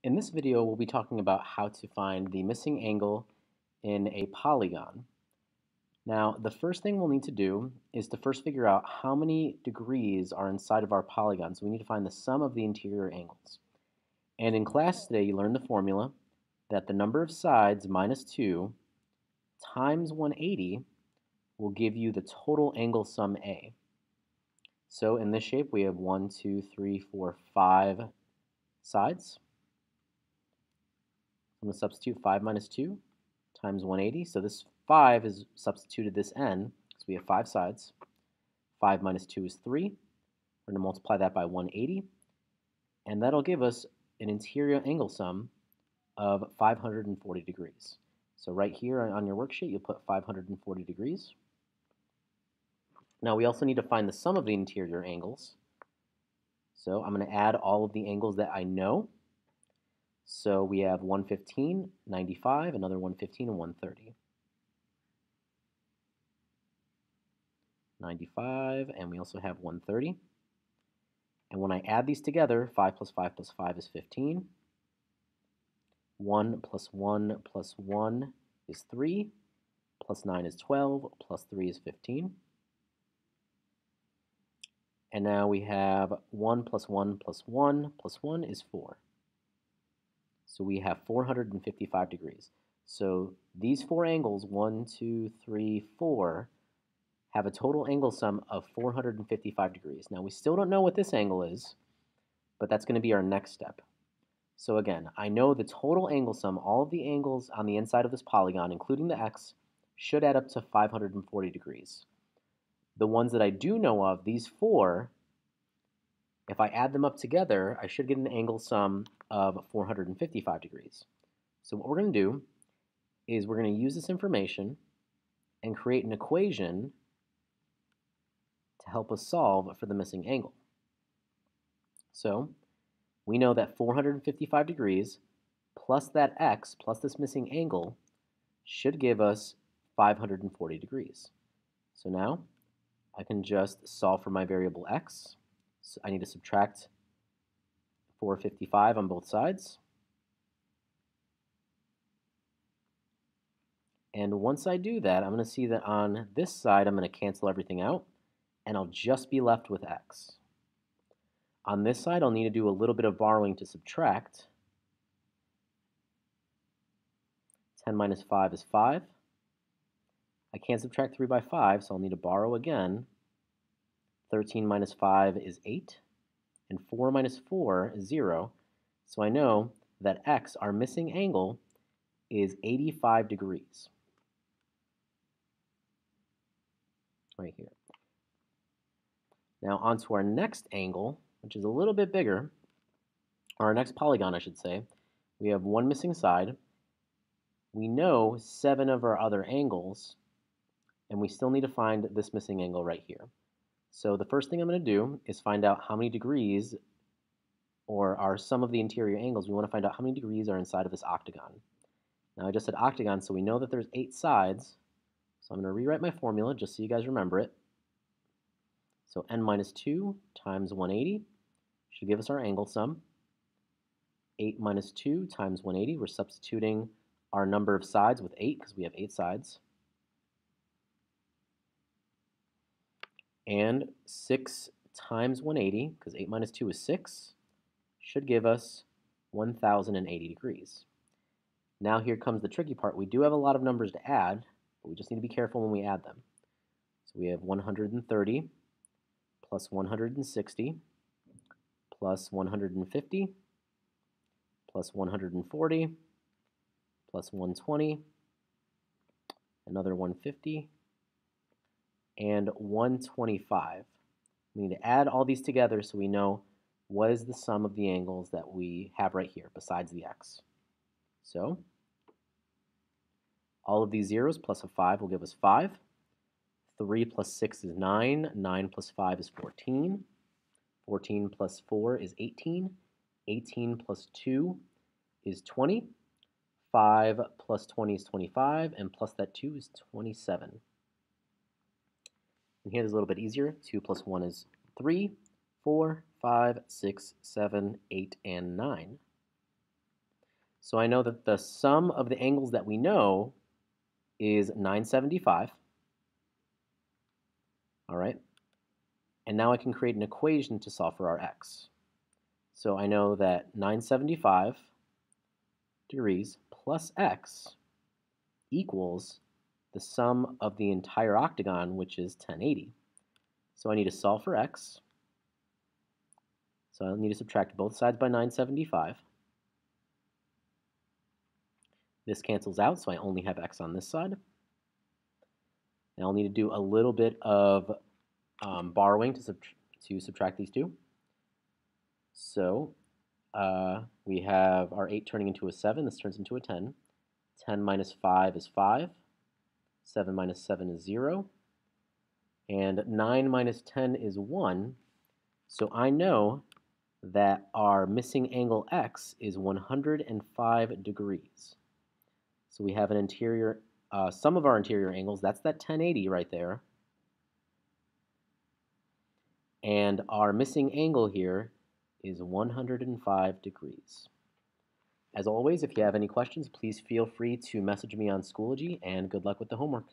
In this video, we'll be talking about how to find the missing angle in a polygon. Now, the first thing we'll need to do is to first figure out how many degrees are inside of our polygon. So we need to find the sum of the interior angles. And in class today, you learned the formula that the number of sides minus 2 times 180 will give you the total angle sum A. So in this shape, we have 1, 2, 3, 4, 5 sides. I'm going to substitute 5 minus 2 times 180. So this 5 is substituted this n, so we have 5 sides. 5 minus 2 is 3. We're going to multiply that by 180, and that'll give us an interior angle sum of 540 degrees. So right here on your worksheet, you'll put 540 degrees. Now we also need to find the sum of the interior angles. So I'm going to add all of the angles that I know. So we have 115, 95, another 115, and 130. 95, and we also have 130. And when I add these together, 5 plus 5 plus 5 is 15. 1 plus 1 plus 1 is 3. Plus 9 is 12. Plus 3 is 15. And now we have 1 plus 1 plus 1 plus 1 is 4. So we have 455 degrees. So these four angles, 1, 2, 3, 4, have a total angle sum of 455 degrees. Now we still don't know what this angle is, but that's going to be our next step. So again, I know the total angle sum, all of the angles on the inside of this polygon, including the x, should add up to 540 degrees. The ones that I do know of, these four, if I add them up together, I should get an angle sum of 455 degrees. So what we're going to do is we're going to use this information and create an equation to help us solve for the missing angle. So we know that 455 degrees plus that x plus this missing angle should give us 540 degrees. So now I can just solve for my variable x. So I need to subtract 455 on both sides. And once I do that, I'm going to see that on this side, I'm going to cancel everything out, and I'll just be left with x. On this side, I'll need to do a little bit of borrowing to subtract. 10 minus 5 is 5. I can't subtract 3 by 5, so I'll need to borrow again. 13 minus 5 is 8. And 4 minus 4 is 0. So I know that x, our missing angle, is 85 degrees. Right here. Now on to our next angle, which is a little bit bigger, or our next polygon, I should say. We have one missing side. We know 7 of our other angles, and we still need to find this missing angle right here. So the first thing I'm going to do is find out how many degrees, or our sum of the interior angles. We want to find out how many degrees are inside of this octagon. Now I just said octagon, so we know that there's 8 sides. So I'm going to rewrite my formula just so you guys remember it. So n minus 2 times 180 should give us our angle sum. 8 minus 2 times 180, we're substituting our number of sides with 8 because we have 8 sides. And 6 times 180, because 8 minus 2 is 6, should give us 1,080 degrees. Now here comes the tricky part. We do have a lot of numbers to add, but we just need to be careful when we add them. So we have 130 plus 160 plus 150 plus 140 plus 120, another 150, and 125. We need to add all these together so we know what is the sum of the angles that we have right here besides the x. So all of these zeros plus a 5 will give us 5. 3 plus 6 is 9. 9 plus 5 is 14. 14 plus 4 is 18. 18 plus 2 is 20. 5 plus 20 is 25, and plus that 2 is 27. And here's a little bit easier. 2 plus 1 is 3, 4, 5, 6, 7, 8, and 9. So I know that the sum of the angles that we know is 975. All right. And now I can create an equation to solve for our x. So I know that 975 degrees plus x equals the sum of the entire octagon, which is 1080. So I need to solve for x. So I'll need to subtract both sides by 975. This cancels out, so I only have x on this side. Now I'll need to do a little bit of borrowing to subtract these two. So we have our 8 turning into a 7. This turns into a 10. 10 minus 5 is 5. 7 minus 7 is 0. And 9 minus 10 is 1. So I know that our missing angle x is 105 degrees. So we have an interior, sum of our interior angles, that's that 1080 right there. And our missing angle here is 105 degrees. As always, if you have any questions, please feel free to message me on Schoology, and good luck with the homework.